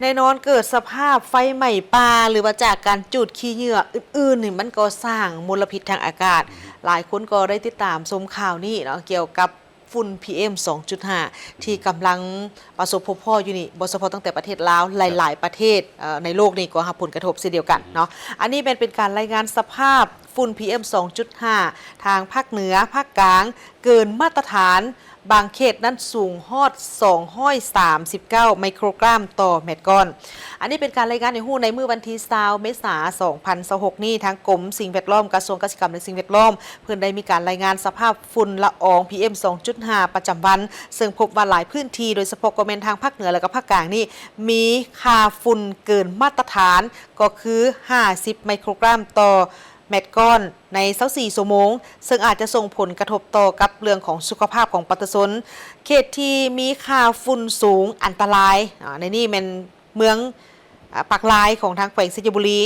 แน่นอนเกิดสภาพไฟไหม้ป่าหรือว่าจากการจูดขี้เหงื่ออื่นๆนี่มันก็สร้างมลพิษทางอากาศ หลายคนก็ได้ติดตามชมข่าวนี้เนาะเกี่ยวกับฝุ่น PM 2.5 ที่กำลังประสบพบพ่ออยู่นี่บ่เฉพาะตั้งแต่ประเทศลาวหลายๆประเทศในโลกนี่ก็รับผลกระทบเช่นเดียวกันเนาะอันนี้เป็นการรายงานสภาพฝุ่น PM 2.5 ทางภาคเหนือภาคกลางเกินมาตรฐานบางเขตนั้นสูงฮอด239 ไมโครกรัมต่อเมตรก้อน อันนี้เป็นการรายงานในหู้ในมือวันที่20 เมษายน 2026 นี้ทางกรมสิ่งแวดล้อมกระทรวงเกษตรกรรมและสิ่งแวดล้อมเพื่อนได้มีการรายงานสภาพฝุ่นละออง PM 2.5 ประจำวัน ซึ่งพบว่าหลายพื้นที่โดยเฉพาะบริเวณทางภาคเหนือและก็ภาคกลางนี่มีค่าฝุ่นเกินมาตรฐานก็คือ50 ไมโครกรัมต่อเม็ดก้อนใน24ชั่วโมงซึ่งอาจจะส่งผลกระทบต่อกับเรื่องของสุขภาพของประชาชนเขตที่มีค่าฝุ่นสูงอันตรายในนี่เป็นเมืองปากลายของทางแขวงสิงห์บุรี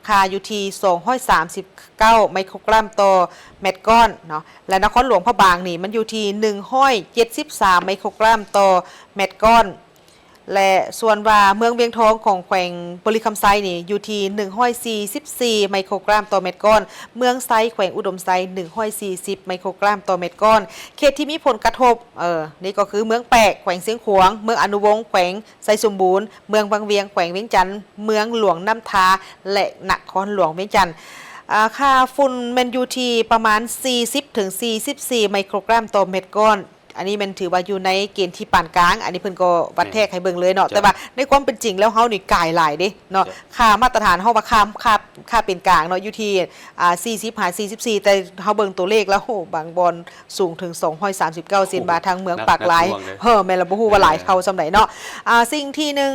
ค่าอยู่ที่239 ไมโครกรัมต่อเม็ดก้อนเนาะและนครหลวงพระบางนี่มันอยู่ที่173 ไมโครกรัมต่อเม็ดก้อนและส่วนว่าเมืองเวียงทองของแขวงบริคำไซนี่อยู่ที่144 ไมโครกรัมต่อเม็ดก้อน เมืองไซแขวงอุดมไซ140 ไมโครกรัมต่อเม็ดก้อน เขตที่มีผลกระทบนี่ก็คือเมืองแปะแขวงเสียงขวางเมืองอนุวงศ์แขวงไซสมบูรณ์เมืองบางเวียงแขวงเวียงจันทน์เมืองหลวงน้ำทาและนครหลวงเวียงจันทน์ค่าฝุ่นมันอยู่ที่ประมาณ 40-44 ไมโครกรัมต่อเม็ดก้อน อันนี้มันถือว่าอยู่ในเกณฑ์ที่ปานกลาง อันนี้เพิ่นก็วัดแทกให้เบิ่งเลยเนาะแต่ว่าในความเป็นจริงแล้วเฮานี่กายหลายเด้เนาะค่ามาตรฐานเฮาว่าค่าเป็นกลางเนาะอยู่ที่45-44แต่เฮาเบิ่งตัวเลขแล้วโหบางบอนสูงถึง239เซนบาททางเมืองปากหลายแม่นละบ่ฮู้ว่าหลายเท่าส่ำใดเนาะสิ่งที่นึง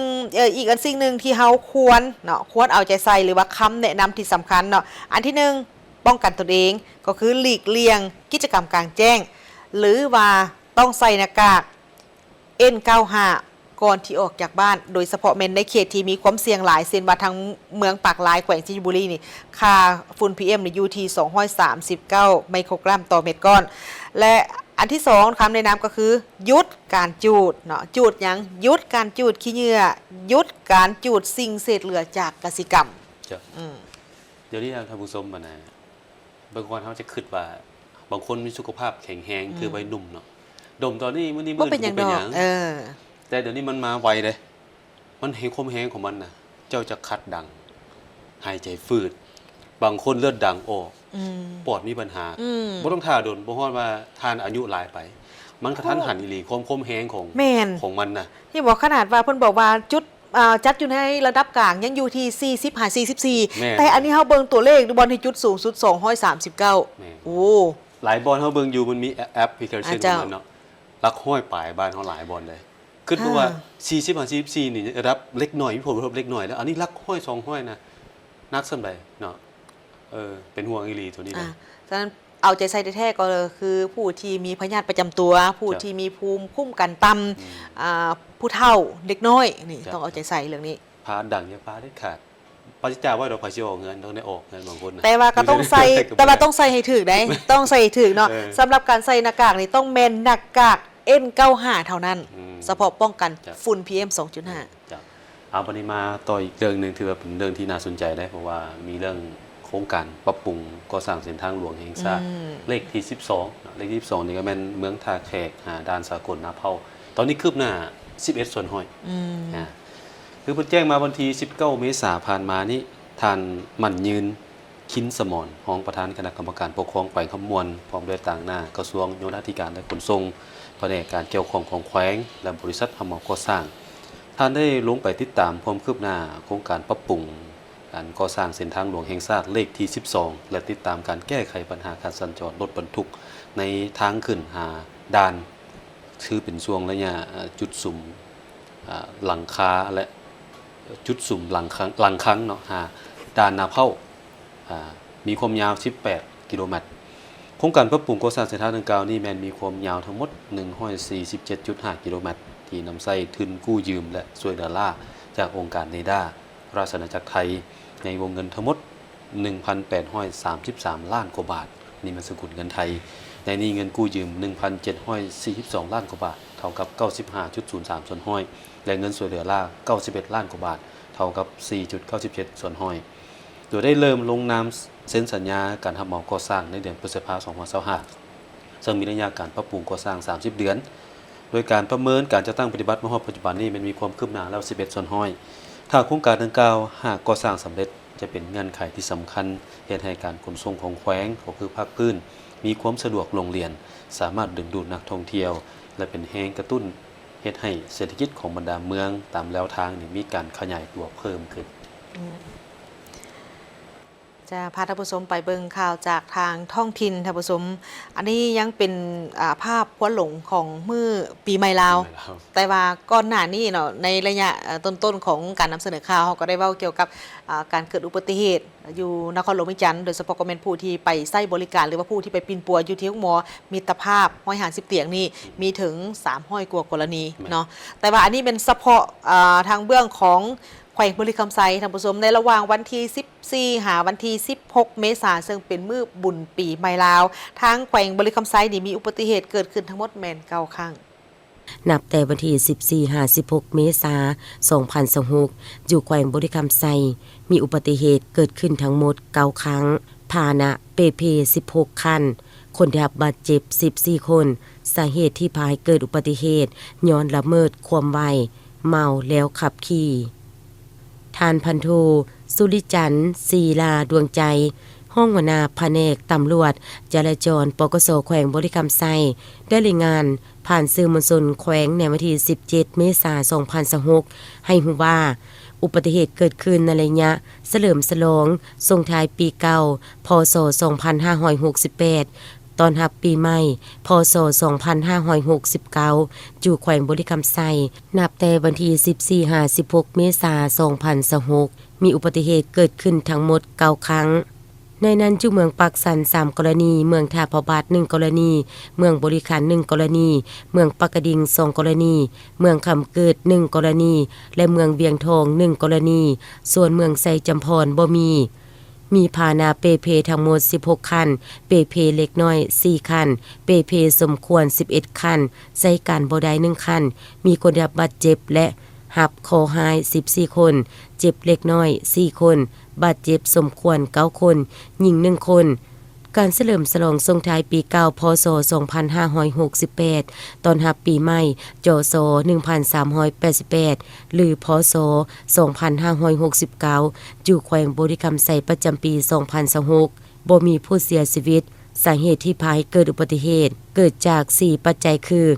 อีกอันสิ่งนึงที่เฮาควรเนาะควรเอาใจใส่หรือว่าคำแนะนำที่สำคัญเนาะอันที่1ป้องกันตนเองก็คือหลีกเลี่ยงกิจกรรมกลางแจ้งหรือว่าต้องใส่หน้ากาก N95 ก่อนที่ออกจากบ้านโดยเฉพาะเมนในเขตที่มีความเสี่ยงหลายเช่นว่าทางเมืองปากลายแขวงสิงห์บุรีนี่ค่าฝุ่น PM นี่อยู่ที่239 ไมโครกรัมต่อเม็ดก้อนและอันที่2คำแนะนำก็คือหยุดการจูดเนาะจูดหยังหยุดการจูดขี้เหงื่อหยุดการจูดสิ่งเศษเหลือจากกสิกรรม เดี๋ยวนี้ท่านผู้ชมมานะบางคนเขาจะคิดว่าบางคนมีสุขภาพแข็งแรงคือวัยหนุ่มเนาะดมตอนนี้มื้อนี้มื้อเป็นหยังแต่เดี๋ยวนี้มันมาไวเลยมันเห็นความแห้งของมันนะเจ้าจะคัดดังหายใจฝืดบางคนเลือดดังออกปอดมีปัญหาบ่ต้องท่าโดนบ่ฮอดว่าทานอายุหลายไปมันกระทันหันอีหลีความแห้งของมันน่ะที่บอกขนาดว่าเพิ่นบอกว่าจุดจัดอยู่ในระดับกลางยังอยู่ที่40-44แต่อันนี้เฮาเบิ่งตัวเลขบอลที่จุดสูงสุด239โอ้หลายบอลเฮาเบิ่งอยู่มันมีแอปพลิเคชันของมันเนาะลักห้อยปลายบ้านเฮาหลายบอลเลยคิดว่า40-44นี่ระดับเล็กน้อยมีผลกระทบเล็กน้อยแล้วอันนี้ลักห้อย2ห้อยนะนักส่ำใดเนาะเป็นห่วงอีหลีตัวนี้นะฉะนั้นเอาใจใส่แท้ๆก็คือผู้ที่มีพยาธิประจำตัวผู้ที่มีภูมิคุ้มกันต่ำผู้เฒ่าเด็กน้อยนี่ต้องเอาใจใส่เรื่องนี้พาดังอย่าพาได้ขาดปฏิจจาว่าเราพาสิออกเงินต้องได้ออกเงินบางคนนะแต่ว่าก็ต้องใส่แต่ว่าต้องใส่ให้ถึกได้ต้องใส่ให้ถึกเนาะสำหรับการใส่หน้ากากนี่ต้องแม่นหน้ากาก N95 เท่านั้นเฉพาะป้องกันฝุ่น PM 2.5 จ้ะเอาปริมาต่ออีกเรื่องนึงถือว่าเป็นเรื่องที่น่าสนใจได้เพราะว่ามีเรื่องโครงการปรับปรุงก่อสร้างเส้นทางหลวงแห่งชาติเลขที่12เลขที่12นี่ก็แม่นเมืองท่าแขกด่านสากลนาเผาตอนนี้คืบหน้า11ส่วนห้อยคือเพิ่นแจ้งมาวันที่19 เมษายนผ่านมานี้ท่านมั่นยืนคินสมรรองประธานคณะกรรมการปกครองแขวงคำมวนพร้อมด้วยต่างหน้ากระทรวงโยธาธิการและขนส่งแผนกการเกี่ยวข้องของแขวงและบริษัทรับเหมาก่อสร้างท่านได้ลงไปติดตามความคืบหน้าโครงการปรับปรุงการก่อสร้างเส้นทางหลวงแห่งชาติเลขที่12และติดตามการแก้ไขปัญหาการสัญจรรถบรรทุกในทางขึ้นหาด่านคือเป็นช่วงระยะจุดสุ่มหลังคาและจุดสุ่มหลังครั้งเนาะด่านนาเผามีความยาว18 กิโลเมตรโค รงการปรับปรุงก่อสร้างเส้นทางดังกล่าวนี้แม่นมีความยาวทั้งหมด 147.5 กิโลเมตรที่นำใช้ทุนกู้ยืมและช่วยเหลือล่าจากองค์การเนด้าราชอาณาจักรไทยในวงเงินทั้งหมด 1,833 ล้านกว่าบาทนี่มันสกุลเงินไทยในนี้เงินกู้ยืม 1,742 ล้านกว่าบาทเท่ากับ 95.03 ส่วนห้อยและเงินช่วยเหลือล่า91 ล้านกว่าบาทเท่ากับ 4.97 ส่วนห้อยโดยได้เริ่มลงนามเซ็นสัญญาการรับเหมาก่อสร้างในเดือนพฤษภาคม 2025ซึ่งมีระยะการปรับปรุงก่อสร้าง 30 เดือนโดยการประเมินการจะตั้งปฏิบัติมาฮอดปัจจุบันนี้มันมีความคืบหน้าแล้ว 11 ส่วนห้อยถ้าโครงการดังกล่าวหากก่อสร้างสำเร็จจะเป็นเงื่อนไขที่สำคัญเฮ็ดให้การขนส่งของแขวงก็คือภาคพื้นมีความสะดวกลงเรียนสามารถดึงดูดนักท่องเที่ยวและเป็นแรงกระตุ้นเฮ็ดให้เศรษฐกิจของบรรดาเมืองตามแนวทางนี้มีการขยายตัวเพิ่มขึ้นจะพาท่านผู้ชมไปเบิ่งข่าวจากทางท้องถิ่นท่านผู้ชมอันนี้ยังเป็นภาพควันหลงของมื้อปีใหม่ลาวแต่ว่าก่อนหน้านี้เนาะในระยะต้นๆของการนำเสนอข่าวเขาก็ได้เว้าเกี่ยวกับการเกิดอุบัติเหตุอยู่นครหลวงวิจันทร์โดยเฉพาะก็เป็นผู้ที่ไปใช้บริการหรือว่าผู้ที่ไปปีนปัวอยู่ที่หมอมิตรภาพ150เตียงนี่มีถึง300กว่ากรณีเนาะแต่ว่าอันนี้เป็นเฉพาะทางเบื้องของแขวงบริคำไซท่านผู้ชมในระหว่างวันที่14หาวันที่16เมษายนซึ่งเป็นมื้อบุญปีใหม่ลาวทางแขวงบริคำไซนี่มีอุบัติเหตุเกิดขึ้นทั้งหมดแม่น9ครั้งนับแต่วันที่14-16 เมษายน 2026อยู่แขวงบริคำไซมีอุบัติเหตุเกิดขึ้นทั้งหมด9ครั้งพาหนะเปเพ16คันคนได้รับบาดเจ็บ14คนสาเหตุที่พาให้เกิดอุบัติเหตุย้อนละเมิดความไวเมาแล้วขับขี่ท่านพันโทสุริจันทร์ศีลาดวงใจห้องหัวหน้าแผนกตำรวจจราจรปกส.แขวงบริคำไซได้รายงานผ่านสื่อมวลชนแขวงในวันที่17 เมษายน 2026ให้รู้ว่าอุบัติเหตุเกิดขึ้นในระยะเฉลิมฉลองส่งท้ายปีเก่าพ.ศ. 2568ตอนรับปีใหม่พ.ศ. 2569อยู่แขวงบริคำไซนับแต่วันที่14-16 เมษายน 2026มีอุบัติเหตุเกิดขึ้นทั้งหมด9ครั้งในนั้นจุเมืองปักสัน3กรณีเมืองท่าพระบาท1กรณีเมืองบริขาร1กรณีเมืองปักกระดิ่ง2กรณีเมืองคำเกิด1กรณีและเมืองเวียงทอง1กรณีส่วนเมืองไซจำพรบ่มีพาหนะเปเพทั้งหมด16คันเปเพเล็กน้อย4คันเปเพสมควร11คันใช้การบ่ได้1คันมีคนได้รับบาดเจ็บและหับคอหาย14คนเจ็บเล็กน้อย4คนบาดเจ็บสมควร9คนหญิง1คนการเฉลิมฉลองส่งท้ายปีเก่าพ.ศ. 2568ตอนรับปีใหม่จศ. 1388หรือพ.ศ. 2569อยู่แขวงบริคำไซประจำปี 2026บ่มีผู้เสียชีวิตสาเหตุที่พาให้เกิดอุบัติเหตุเกิดจาก4ปัจจัยคือ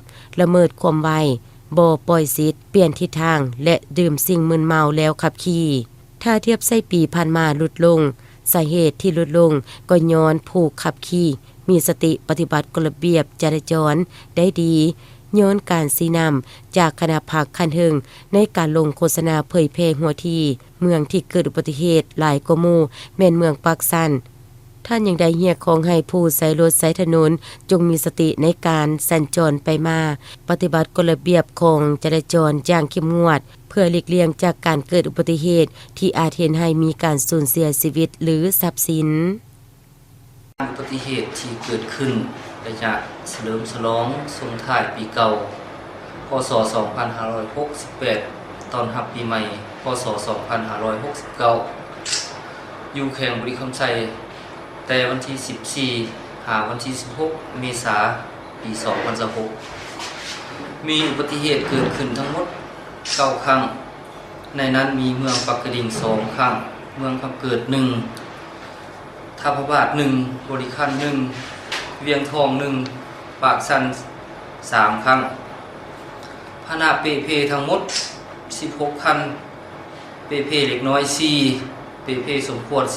ละเมิดความไวบ่ปล่อยสิทธิ์เปลี่ยนทิศทางและดื่มสิ่งมึนเมาแล้วขับขี่ถ้าเทียบไส้ปีผ่านมาลดลงสาเหตุที่ลดลงก็ย้อนผู้ขับขี่มีสติปฏิบัติกฎระเบียบจราจรได้ดีย้อนการซีนำจากคณะภาคคันเทิงในการลงโฆษณาเผยแพร่หัวทีเมืองที่เกิดอุบัติเหตุหลายกว่าหมู่แม่นเมืองปากสันท่านยังได้เรียกร้องให้ผู้ใช้รถใช้ถนนจงมีสติในการสัญจรไปมาปฏิบัติกฎระเบียบของจราจรอย่างเข้มงวดเพื่อหลีกเลี่ยงจากการเกิดอุบัติเหตุที่อาจเห็นให้มีการสูญเสียชีวิตหรือทรัพย์สินอุบัติเหตุที่เกิดขึ้นระยะเฉลิมฉลองส่งท้ายปีเก่าพ.ศ. 2568ตอนรับปีใหม่พ.ศ. 2569อยู่แขวงบริคำไซแต่วันที่14หาวันที่16เมษายนปี2026มีอุบัติเหตุเกิดขึ้นทั้งหมด9ครั้งในนั้นมีเมืองปักกระดิ่ง2ครั้งเมืองคำเกิด1ท่าพระบาท1บริคัน1เวียงทอง1ปากสัน3ครั้งพาหนะเปเพทั้งหมด16คันเปเพเล็กน้อย4เปเพสมควร11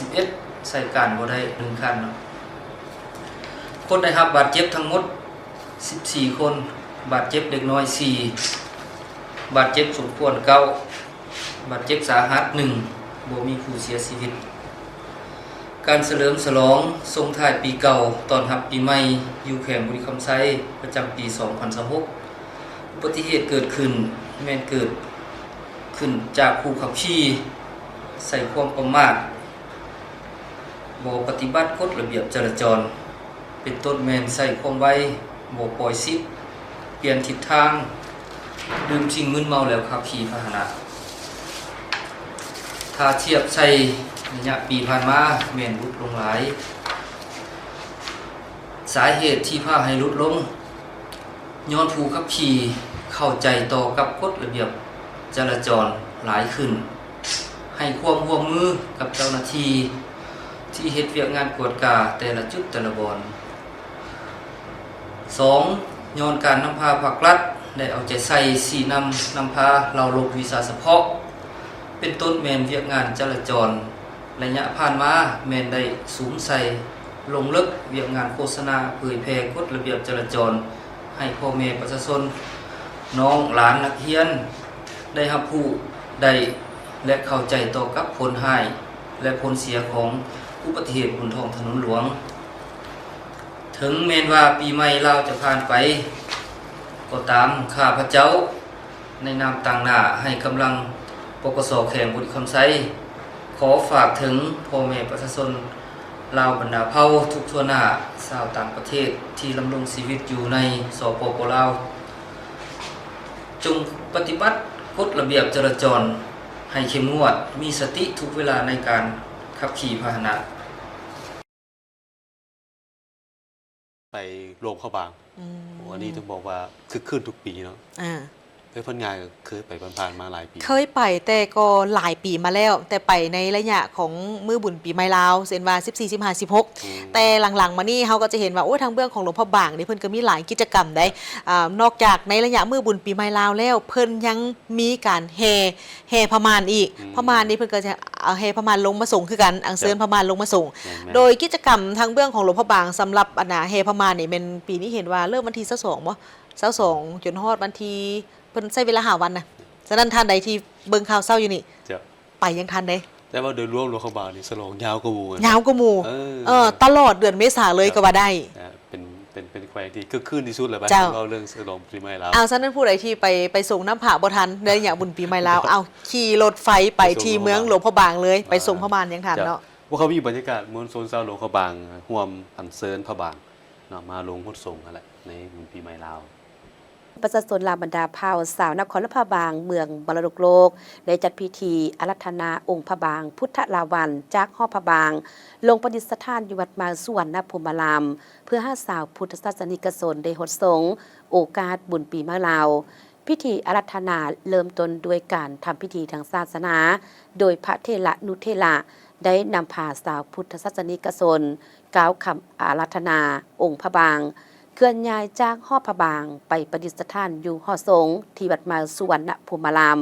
ใส่การบ่ได้1คันคนได้รับบาดเจ็บทั้งหมด14คนบาดเจ็บเล็กน้อย4บาดเจ็บสมควร9บาดเจ็บสาหัส1บ่มีผู้เสียชีวิตก การเฉลิมฉลองส่งท้ายปีเก่าตอนรับปีใหม่อยู่แขวงบุรีคำไซประจำปี 2026 อุบัติเหตุเกิดขึ้นแม่นเกิดขึ้นจากผู้ขับขี่ใส่ความประมาทบ่ปฏิบัติกฎระเบียบจราจรเป็นต้นแม่นใส่ความไวบ่ปล่อยสิทธิ์เปลี่ยนทิศทางดื่มสิ่งมึนเมาแล้วขับขี่พาหนะ ถ้าเทียบใส่ระยะปีผ่านมาแม่นลดลงหลายสาเหตุที่พาให้ลดลงย้อนผู้ขับขี่เข้าใจต่อกับกฎระเบียบจราจรหลายขึ้นให้ความร่วมมือกับเจ้าหน้าที่ที่เฮ็ดเวียกงานกวดกาแต่ละจุดแต่ละบอน 2. ย้อนการนำพาภาครัฐได้เอาใจใส่สี่นำพาเราลงวิสาเฉพาะเป็นต้นแมนเวียกงานจราจรระยะผ่านมาแมนได้สูงใส่ลงลึกเวียกงานโฆษณาเผยแพร่กฎระเบียบจราจรให้พ่อแม่ประชาชนน้องหลานนักเรียนได้รับรู้ได้และเข้าใจต่อกับผลให้และผลเสียของอุบัติเหตุบนท้องถนนหลวงถึงแม้ว่าปีใหม่เราจะผ่านไปก็ตามข้าพเจ้าในนามต่างหน้าให้กำลังปกส.แขวงบุรีคำไซขอฝากถึงพ่อแม่ประชาชนลาวบรรดาเผ่าทุกทั่วหน้าชาวต่างประเทศที่ดำรงชีวิตอยู่ในสปป.ลาวจงปฏิบัติกฎระเบียบจราจรให้เข้มงวดมีสติทุกเวลาในการขับขี่พาหนะ ไปโรงเข้าบางอันนี้ต้องบอกว่าคือขึ้นทุกปีเนาะพันงานเคยไปผ่านๆมาหลายปีเคยไปแต่ก็หลายปีมาแล้ว แต่ไปในระยะของมือบุญปีใหม่ลาวเซนว่า14 15 16แต่หลังๆมานี่เขาก็จะเห็นว่าโอ้ทางเบื้องของหลวงพ่อบางนี่เพิ่นก็มีหลายกิจกรรมได้นอกจากในระยะมือบุญปีใหม่ลาวแล้วเพิ่นยังมีการแห่พม่านอีกพม่านนี่เพิ่นก็จะเอาแห่พม่านลงมาส่งคือกันอังเชิญพม่านลงมาส่งโดยกิจกรรมทางเบื้องของหลวงพ่อบางสำหรับแห่พม่านนี่เป็นปีนี้เห็นว่าเริ่มวันที่22บ่22จนฮอดวันที่เพิ่นใช้เวลา5 วันนะฉะนั้นท่านใดที่เบิ่งข่าวเศร้าอยู่นี่ไปยังทันเด้แต่ว่าโดยรวมหลวงเขาบางนี่ฉลองยาวกว่าหมู่ยาวกว่าหมู่ตลอดเดือนเมษาเลยก็ว่าได้เป็นแขวงที่คึกคืนที่สุดเลยบ้านเราเรื่องฉลองปีใหม่ลาวฉะนั้นผู้ใดที่ไปส่งน้ำผาบ่ทันในอย่างบุญปีใหม่ลาวเอาขี่รถไฟไปที่เมืองหลวงพ่อบางเลยไปส่งพระบานยังทันเนาะว่าเขามีบรรยากาศมวลชนชาวหลวงเขาบางร่วมอัญเชิญพระบางเนาะมาลงฮดส่งนั่นแหละในบุญปีใหม่ลาวประชาชนลาวบรรดาเผ่าสาวนครพระบางเมืองมรดกโลกได้จัดพิธีอาราธนาองค์พระบางพุทธลาวันจากหอพระบางลงประดิษฐานอยู่วัดมาสุวรรณภูมิารามเพื่อให้สาวพุทธศาสนิกชนได้หดสงโอกาสบุญปีใหม่ลาวพิธีอาราธนาเริ่มต้นด้วยการทำพิธีทางศาสนาโดยพระเถระนุเถระได้นำพาสาวพุทธศาสนิกชนกล่าวคำอาราธนาองค์พระบางเคลื่อนย้ายจากหอพระบางไปประดิษฐานอยู่หอสงฆ์ที่วัดมาสุวรรณภูมิาราม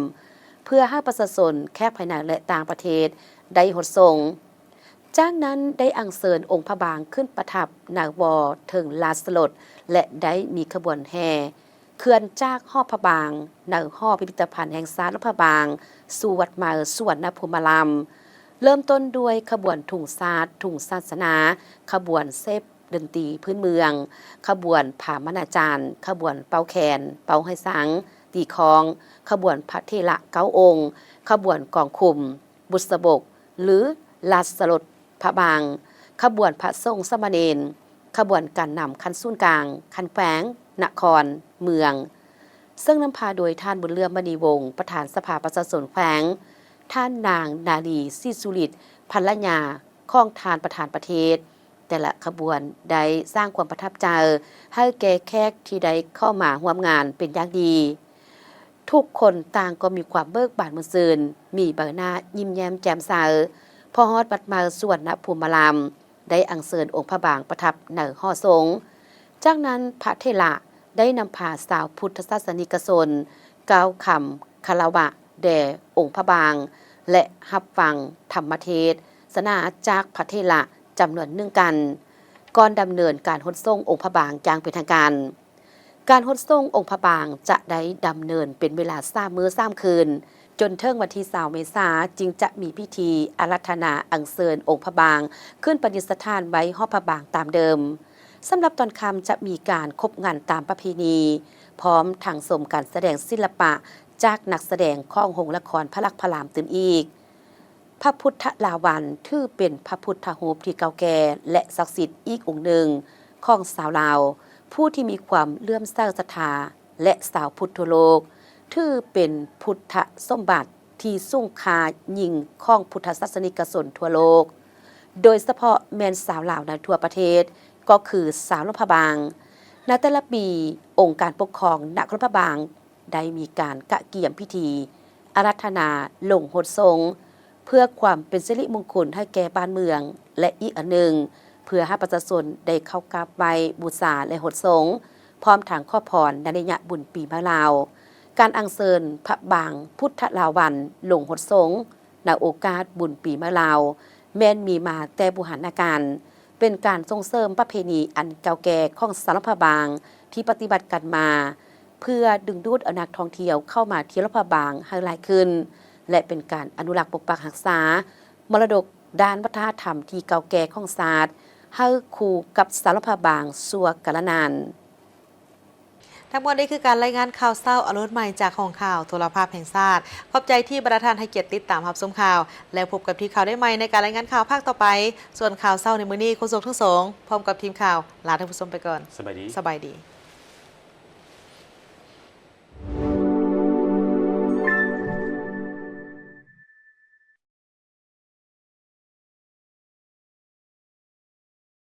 เพื่อให้ประชาชนแค่ภายในและต่างประเทศได้หดสงฆ์จากนั้นได้อัญเชิญองค์พระบางขึ้นประทับนาวอถึงลาสลดและได้มีขบวนแห่เคลื่อนจากหอพระบางในหอพิพิธภัณฑ์แห่งชาติพระบางสู่วัดมาสุวรรณภูมิารามเริ่มต้นด้วยขบวนถุงศาสตร์ถุงศาสนาขบวนเซฟดนตรีพื้นเมืองขบวนผามนาจารย์ขบวนเป่าแคนเป่าให้สังตีคองขบวนพระเถระ9 องค์ขบวนกองคุมบุษบกหรือลาสลดพระบางขบวนพระทรงสมณเณรขบวนการนำคันศูนย์กลางคันแฝงนครเมืองซึ่งนำพาโดยท่านบุญเรืองมณีวงศ์ประธานสภาประชาชนแขวงท่านนางนาลีซีสุริตภรรยาของทานประธานประเทศแต่ละขบวนได้สร้างความประทับใจให้แก่แขกที่ได้เข้ามาร่วมงานเป็นอย่างดีทุกคนต่างก็มีความเบิกบานมุ่งซื่นมีใบหน้ายิ้มแย้มแจ่มใสพอฮอดวัดมาสุวรรณภูมิารามได้อัญเชิญองค์พระบางประทับในหอสงฆ์จากนั้นพระเถระได้นำพาสาวพุทธศาสนิกชนกล่าวคำคารวะแด่องค์พระบางและรับฟังธรรมเทศนาจากพระเถระจำนวน1 กันก่อนดำเนินการหดส่งองค์พระบางอย่างเป็นทางการหดส่งองค์พระบางจะได้ดำเนินเป็นเวลา3 มื้อ 3 คืน จนเทิงวันที่20 เมษายนจึงจะมีพิธีอาราธนาอัญเชิญองค์พระบางขึ้นประดิษฐานไว้หอพระบางตามเดิมสำหรับตอนค่ำจะมีการคบงานตามประเพณีพร้อมทางสมการแสดงศิลปะจากนักแสดงข้องหงละครพระลักษณ์พระรามตื่นอีกพระพุทธลาวันถือเป็นพระพุทธรูปที่เก่าแก่และศักดิ์สิทธิ์อีกองค์หนึ่งของสาวลาวผู้ที่มีความเลื่อมใสศรัทธาและสาวพุทธทั่วโลกถือเป็นพุทธสมบัติที่สูงค่ายิ่งของพุทธศาสนิกชนทั่วโลกโดยเฉพาะแม่นสาวลาวในทั่วประเทศก็คือสาวหลวงพระบางในแต่ละปีองค์การปกครองนครหลวงพระบางได้มีการกะเกี่ยมพิธีอาราธนาลงหดทรงเพื่อความเป็นสิริมงคลให้แก่บ้านเมืองและอีกอันหนึ่งเพื่อให้ประชาชนได้เข้ากราบไหว้บูชาและหดทรงพร้อมทางข้อพรในยะบุญปีมะลาวการอัญเชิญพระบางพุทธลาวันลงหดทรงในโอกาสบุญปีมะลาวแม้นมีมาแต่โบราณกาลเป็นการส่งเสริมประเพณีอันเก่าแก่ของสารพบางที่ปฏิบัติกันมาเพื่อดึงดูดนักท่องเที่ยวเข้ามาเที่ยวพบางให้หลายขึ้นและเป็นการอนุรักษ์ปกปักรักษามรดกด้านวัฒนธรรมที่เก่าแก่ของศาสตร์ให้คู่กับสารพบางสัวกาลนานทั้งหมดนี้คือการรายงานข่าวเศร้าอรุณใหม่จากห้องข่าวโทรภาพแห่งชาติขอบใจที่ประธานให้เกียรติติดตามรับชมข่าวแล้วพบกับทีมข่าวได้ใหม่ในการรายงานข่าวภาคต่อไปส่วนข่าวเศร้าในมื้อนี้โฆษกทั้งสองพร้อมกับทีมข่าวลาท่านผู้ชมไปก่อนสบายดีสบายดี